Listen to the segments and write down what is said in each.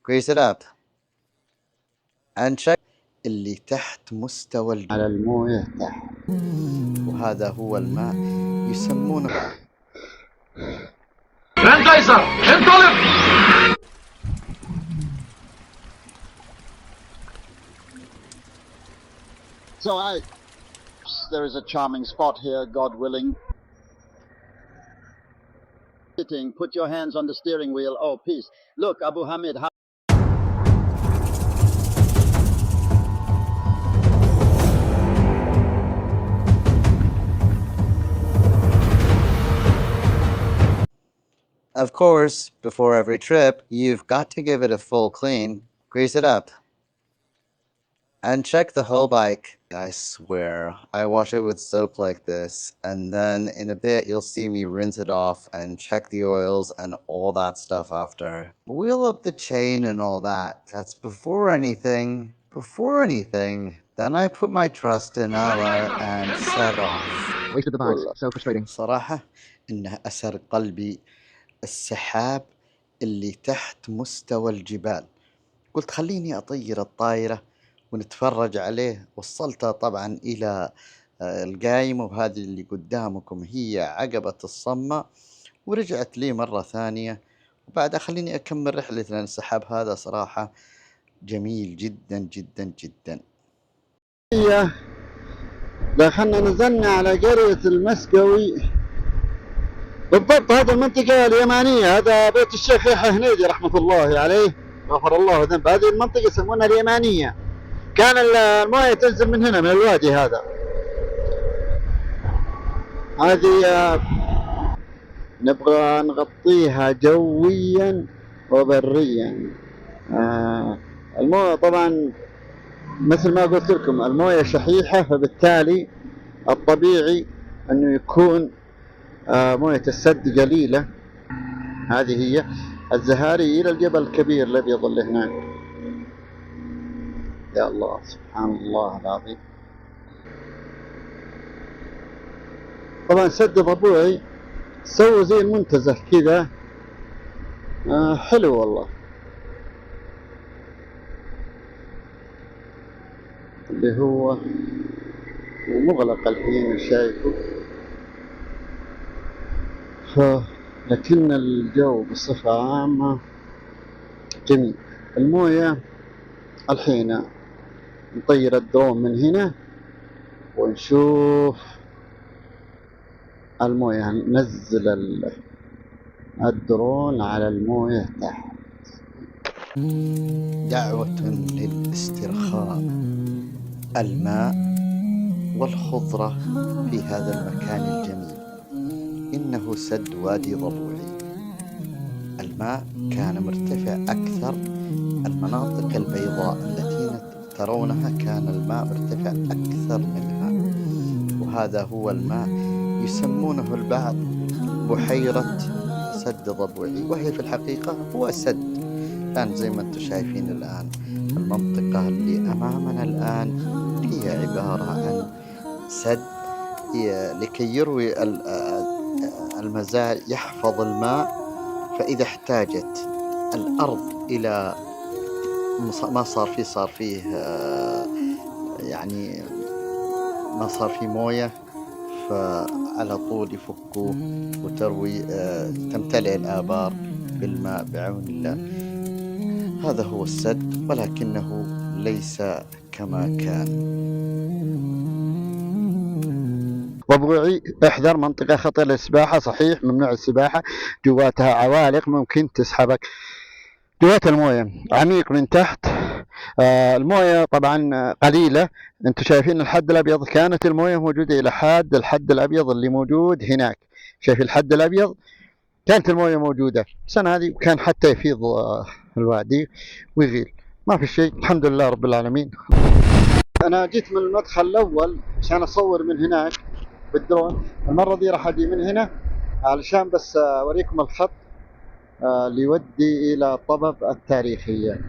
grease it up and check اللي تحت مستوى على الموية تحت، وهذا هو الماء يسمونه انت ايسر انطلق. So there is a charming spot here, God willing. Sitting, put your hands on the steering wheel. Oh, peace. Look, Abu Hamid. Of course, before every trip, you've got to give it a full clean, grease it up, and check the whole bike. I swear, I wash it with soap like this, and then in a bit you'll see me rinse it off and check the oils and all that stuff after. Wheel up the chain and all that. That's before anything. Then I put my trust in Allah and set off. Wasted the bags, so frustrating. صراحة إنه أسر قلبي السحاب اللي تحت مستوى الجبال. قلت خليني أطير الطائرة ونتفرج عليه. وصلتها طبعا إلى القايمة، وهذه اللي قدامكم هي عقبة الصمة، ورجعت لي مرة ثانية، وبعدها خليني أكمل رحلة، لأن السحاب هذا صراحة جميل جدا جدا جدا. دخلنا نزلنا على قرية المسقوي، بالضبط هذه المنطقة اليمانية، هذا بيت الشيخ يحيى هنيدي رحمة الله عليه غفر الله ذنبه. هذه المنطقة يسمونها اليمانية. كان الموية تنزل من هنا من الوادي هذا. هذه نبغى نغطيها جويا وبريا. الموية طبعا مثل ما قلت لكم الموية شحيحة، فبالتالي الطبيعي أنه يكون موية السد قليلة. هذه هي الزهاري إلى الجبل الكبير الأبيض اللي هناك. يا الله سبحان الله العظيم. طبعا سد ضبوعي سووا زي المنتزه كذا، حلو والله. اللي هو مغلق الحين شايفه، لكن الجو بصفة عامة جميل. الموية الحين نطير الدرون من هنا ونشوف الموية، ننزل الدرون على الموية تحت. دعوة للاسترخاء، الماء والخضرة في هذا المكان الجميل. إنه سد وادي ضبوعي. الماء كان مرتفع أكثر. المناطق البيضاء التي ترونها كان الماء مرتفع أكثر منها، وهذا هو الماء يسمونه البعض بحيرة سد ضبوعي، وهي في الحقيقة هو سد. الآن زي ما أنتم شايفين الآن المنطقة اللي أمامنا الآن هي عبارة عن سد لكي يروي المزارع، يحفظ الماء. فإذا احتاجت الأرض إلى ما صار فيه يعني ما صار فيه موية، فعلى طول يفكوه وتروي تمتلئ الآبار بالماء بعون الله. هذا هو السد، ولكنه ليس كما كان. ضبوعي احذر، منطقة خطر للسباحة، صحيح ممنوع السباحة، جواتها عوالق ممكن تسحبك. جوات الموية عميق من تحت. الموية طبعا قليلة. انتم شايفين الحد الابيض، كانت الموية موجودة الى حد الحد الابيض اللي موجود هناك. شايف الحد الابيض كانت الموية موجودة السنة هذه، وكان حتى يفيض الوادي ويغيل. ما في شيء، الحمد لله رب العالمين. انا جيت من المدخل الاول عشان اصور من هناك بالدرون. المرة دي راح اجي من هنا علشان بس اوريكم الخط اللي يودي الى طبب التاريخية.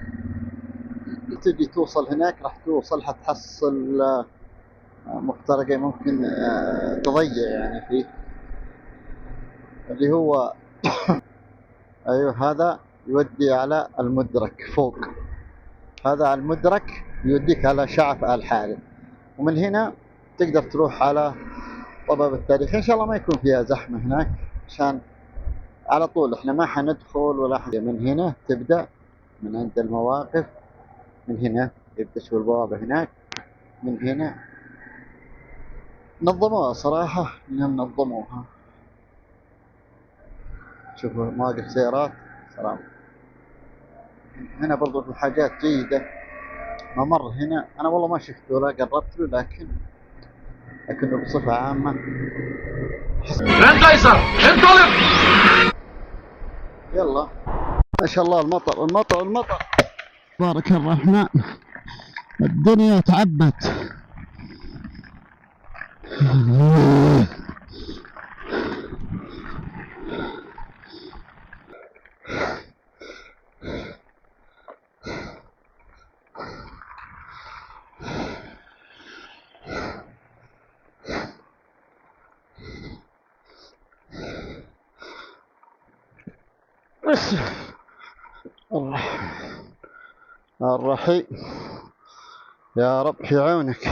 تجي توصل هناك راح توصل حتحصل مخترقة، ممكن تضيع يعني فيه اللي هو ايوه هذا يودي على المدرك فوق. هذا المدرك يوديك على شعف آل حارث، ومن هنا تقدر تروح على طبب التاريخ. إن شاء الله ما يكون فيها زحمة هناك، عشان على طول إحنا ما حندخل ولا حاجة. من هنا تبدأ من عند المواقف، من هنا يبدأ شو البوابة هناك. من هنا نظموها صراحة، إنهم نظموها. شوفوا مواقف سيارات سلام. هنا برضو الحاجات جيدة. ممر هنا أنا والله ما شفته ولا قربت له، لكنه بصفة عامة. راندايزر انطلق. يلا ما شاء الله المطر المطر المطر، بارك الرحمن، الدنيا تعبت. الرحيم يا رب في عونك.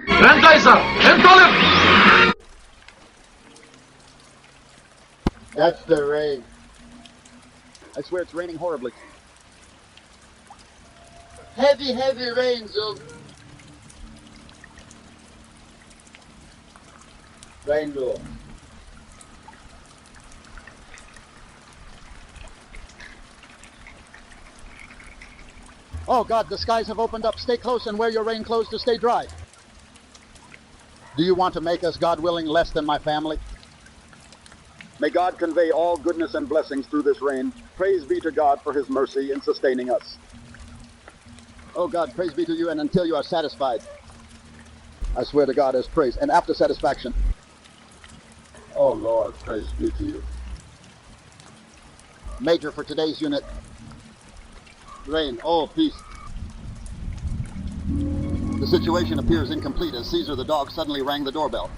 راندايزر انطلق. That's the rain. I swear it's raining horribly. Heavy rain, Zul. Raindrops. Oh God, the skies have opened up. Stay close and wear your rain clothes to stay dry. Do you want to make us, God willing, less than my family? May God convey all goodness and blessings through this rain. Praise be to God for his mercy in sustaining us. Oh God, praise be to you, and until you are satisfied, I swear to God as praise, and after satisfaction. Oh Lord, praise be to you. Major for today's unit. Rain, oh peace. The situation appears incomplete as Caesar the dog suddenly rang the doorbell.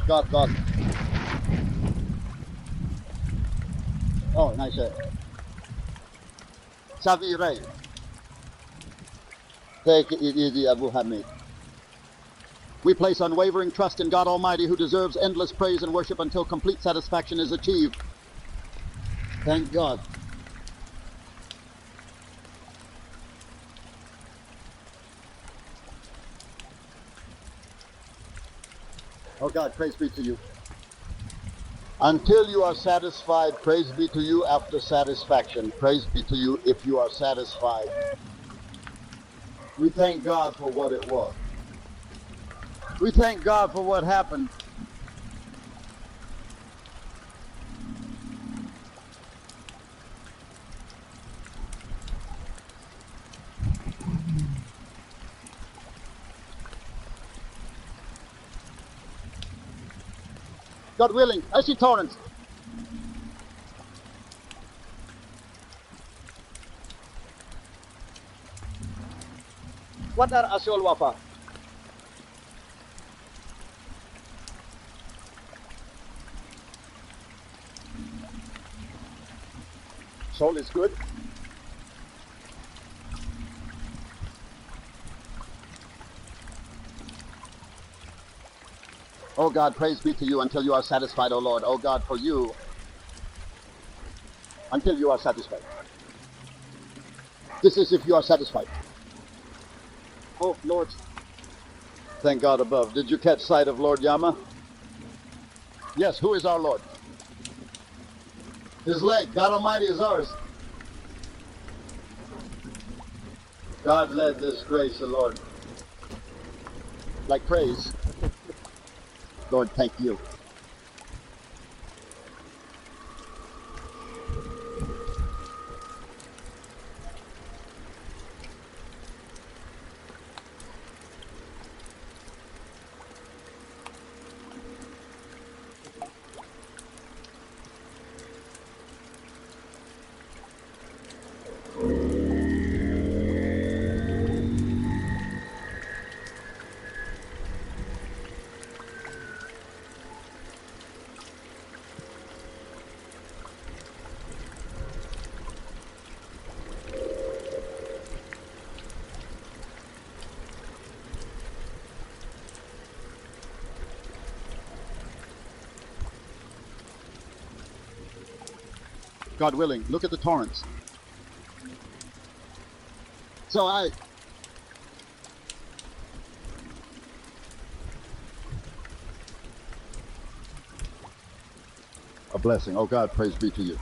God. Oh, nice. Savi Ray. Take it easy, Abu Hamid. We place unwavering trust in God Almighty, who deserves endless praise and worship until complete satisfaction is achieved. Thank God. Oh God, praise be to you. Until you are satisfied, praise be to you after satisfaction. Praise be to you if you are satisfied. We thank God for what it was. We thank God for what happened. God willing, I see torrents. What are Asir Wafa? Soul is good. Oh God, praise be to you until you are satisfied, O Lord. Oh God, for you, until you are satisfied. This is if you are satisfied. Oh, Lord. Thank God above. Did you catch sight of Lord Yama? Yes, who is our Lord? His leg. God Almighty is ours. God led this grace, the Lord. Like praise. Lord, thank you. God willing. Look at the torrents. So a blessing. Oh God, praise be to you.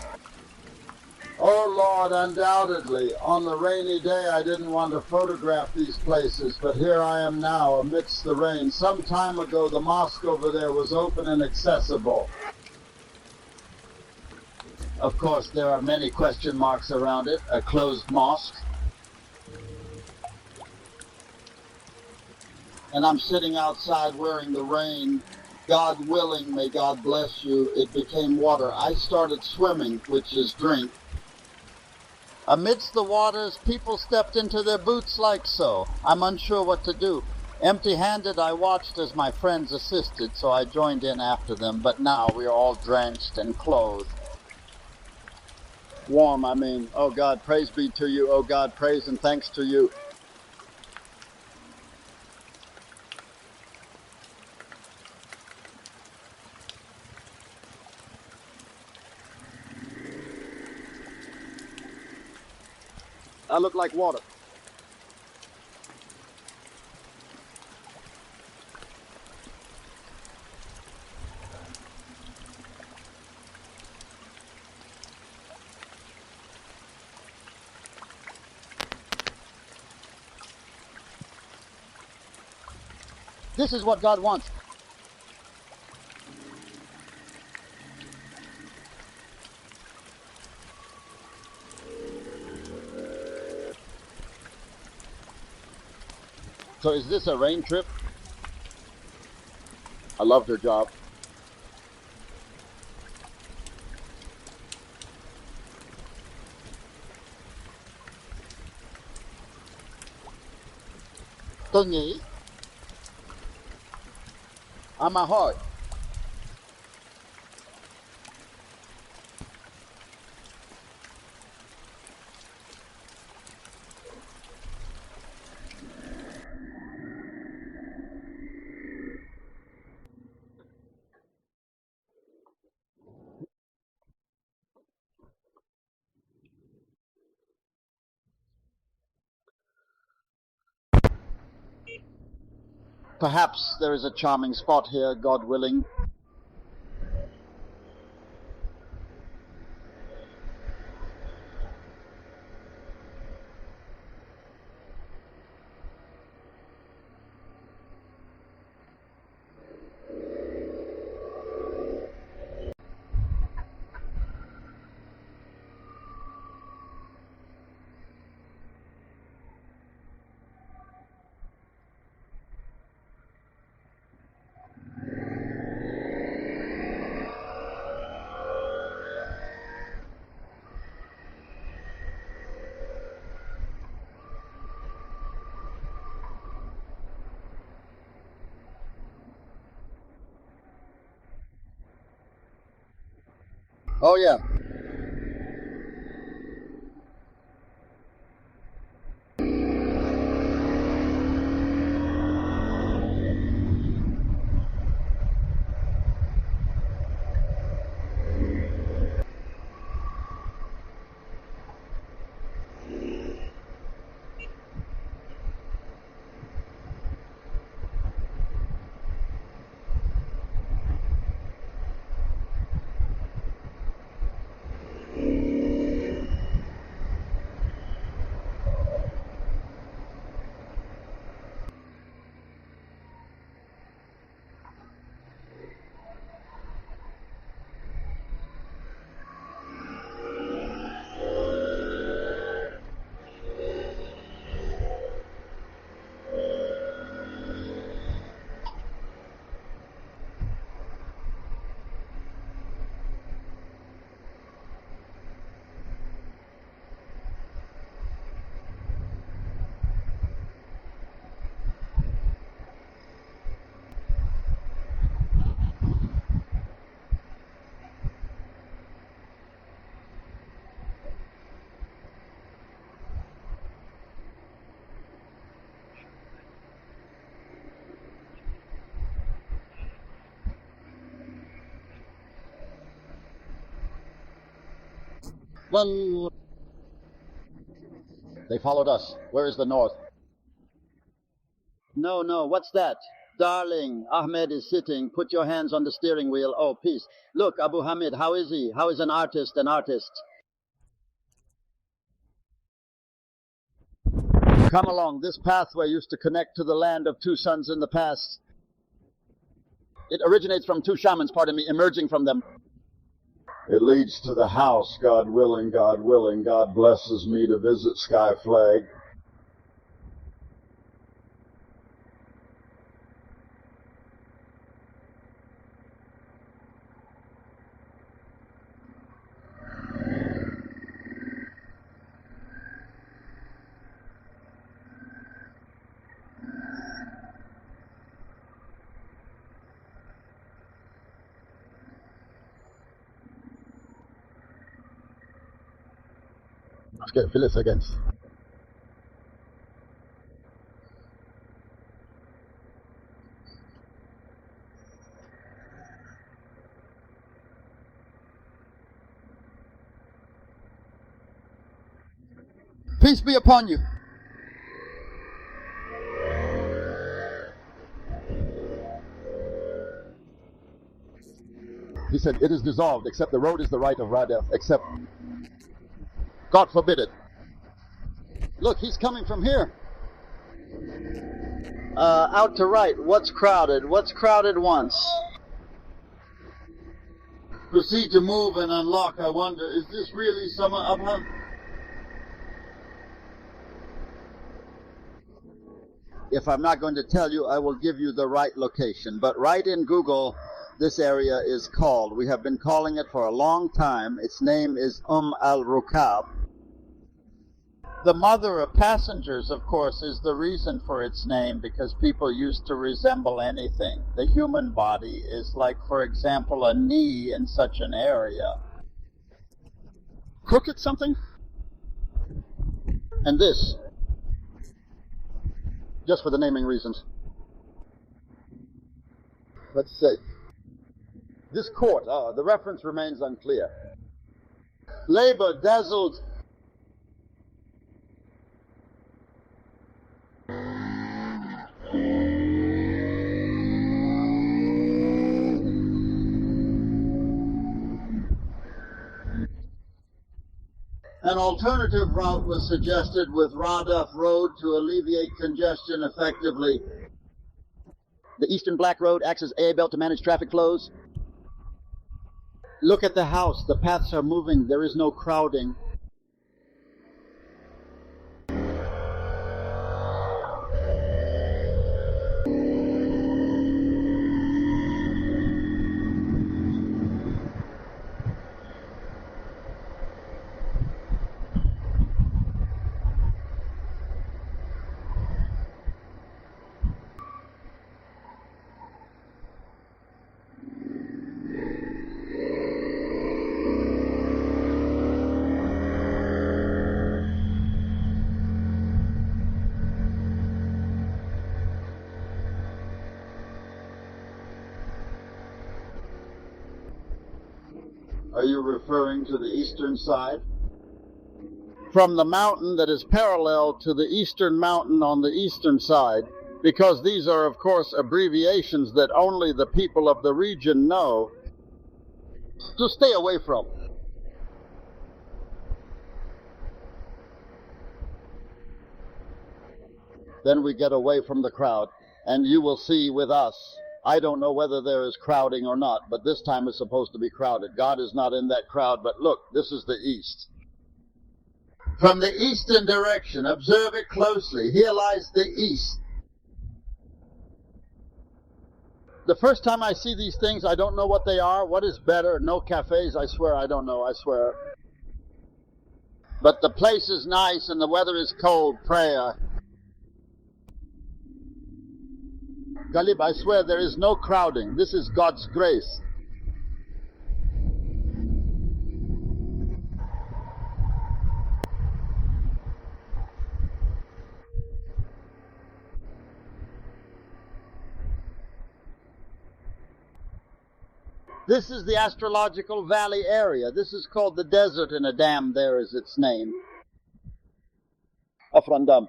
Oh Lord, undoubtedly, on the rainy day I didn't want to photograph these places, but here I am now amidst the rain. Some time ago the mosque over there was open and accessible. Of course, there are many question marks around it. A closed mosque. And I'm sitting outside wearing the rain. God willing, may God bless you, it became water. I started swimming, which is drink. Amidst the waters, people stepped into their boots like so. I'm unsure what to do. Empty-handed, I watched as my friends assisted, so I joined in after them. But now we are all drenched and clothed. Warm, I mean. Oh God, praise be to you. Oh God, praise and thanks to you. I look like water. This is what God wants. So is this a rain trip? I loved her job. Tôi nghĩ on my heart. Perhaps there is a charming spot here, God willing. Oh yeah. Well, they followed us. Where is the north? No, what's that? Darling, Ahmed is sitting. Put your hands on the steering wheel. Oh, peace. Look, Abu Hamid, how is he? How is an artist an artist? Come along. This pathway used to connect to the land of two suns in the past. It originates from two shamans, emerging from them. It leads to the house, God willing, God willing. God blesses me to visit Sky Flag. Okay, Phyllis again. Peace be upon you. He said, it is dissolved, except the road is the right of Radef, except, God forbid it. Look, he's coming from here. Out to right. What's crowded? What's crowded once? Proceed to move and unlock. I wonder, is this really Summer Abha? If I'm not going to tell you, I will give you the right location. But write in Google, this area is called. We have been calling it for a long time. Its name is al-Rukab. The mother of passengers, of course, is the reason for its name, because people used to resemble anything. The human body is like, for example, a knee in such an area. Crooked something? And this, just for the naming reasons. Let's see. This court, the reference remains unclear. Labor dazzled. An alternative route was suggested with Radaf Road to alleviate congestion effectively. The Eastern Black Road acts as A belt to manage traffic flows. Look at the house. The paths are moving. There is no crowding. Are you referring to the eastern side? From the mountain that is parallel to the eastern mountain on the eastern side, because these are, of course, abbreviations that only the people of the region know, to stay away from. Then we get away from the crowd, and you will see with us. I don't know whether there is crowding or not, but this time it's supposed to be crowded. God is not in that crowd, but look, this is the east. From the eastern direction, observe it closely. Here lies the east. The first time I see these things, I don't know what they are. What is better? No cafes, I swear, I don't know, I swear. But the place is nice and the weather is cold. Prayer. Galib, I swear there is no crowding. This is God's grace. This is the astrological valley area. This is called the desert, and a dam there is its name. Afrandam.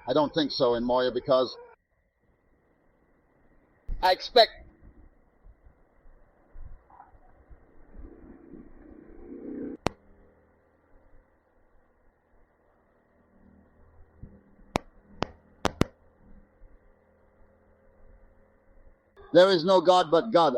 I don't think so in Moya, because I expect there is no God but God.